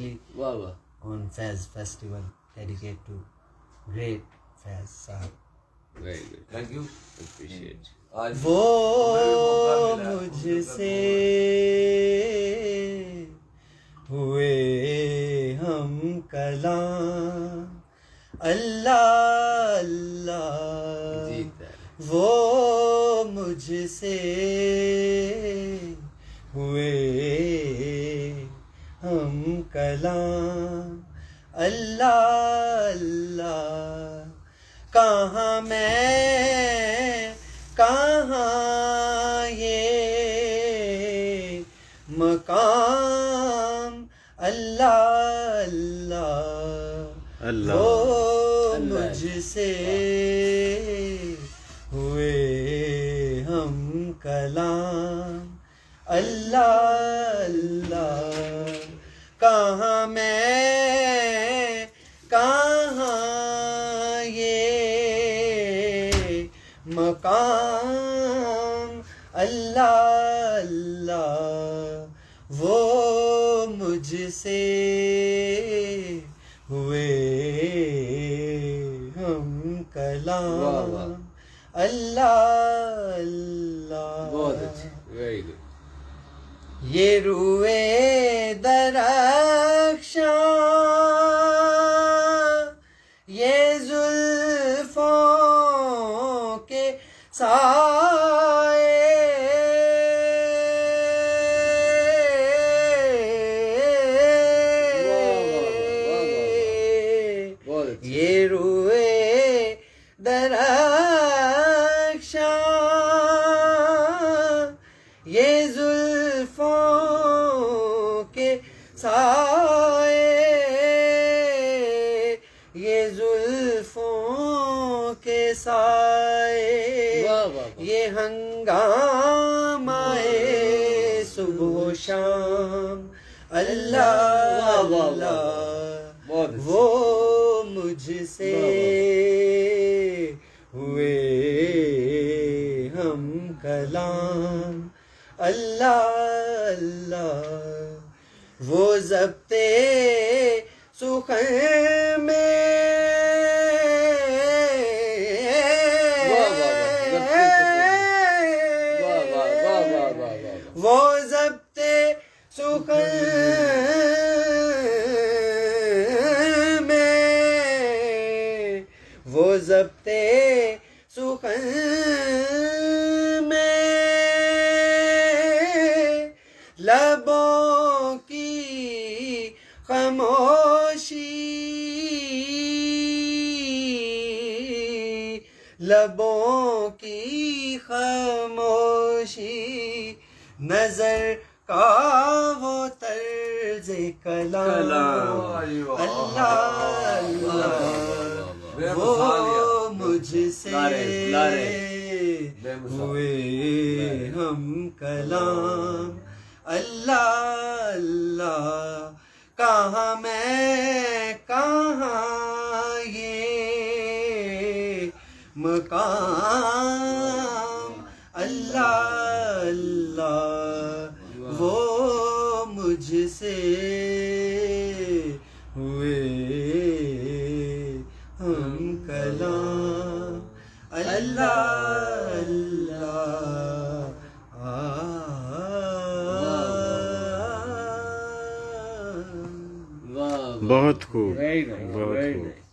especially on Faiz festival dedicated to great Faiz Sahab. Very good. Thank you. Appreciate. وہ مجھ سے ہوئے ہم کلام اللہ اللہ، وہ مجھ سے ہوئے ہم کلام اللہ اللہ، کہاں میں کہاں یہ مقام اللہ اللہ، وہ مجھ سے ہوئے ہم کلام اللہ اللہ، کہاں میں کہاں یہ مقام اللہ اللہ، وہ مجھ سے ہوئے ہم کلام اللہ اللہ۔ بہت اچھا، ویری گڈ۔ یہ روئے درخشاں یہ زلفوں کے سائے، یہ روئے درخشاں یہ زلفوں کے سائے، یہ زلفوں کے سائے، یہ ہنگامہ صبح و شام اللہ اللہ، وہ مجھ سے ہوئے ہم کلام اللہ اللہ، وہ ضبط سخن میں وہ ضبط سخن میں وہ ضبط سخن میں لبوں کی خاموشی، لبوں کی خاموشی، نظر کا وہ طرز کلام اللہ اللہ، وہ مجھ سے ہوئے ہم کلام اللہ اللہ، کہاں میں کہاں یہ مقام اللہ اللہ، وہ مجھ سے ہوئے ہم کلام اللہ اللہ۔ بہت خوب، بہت خوب۔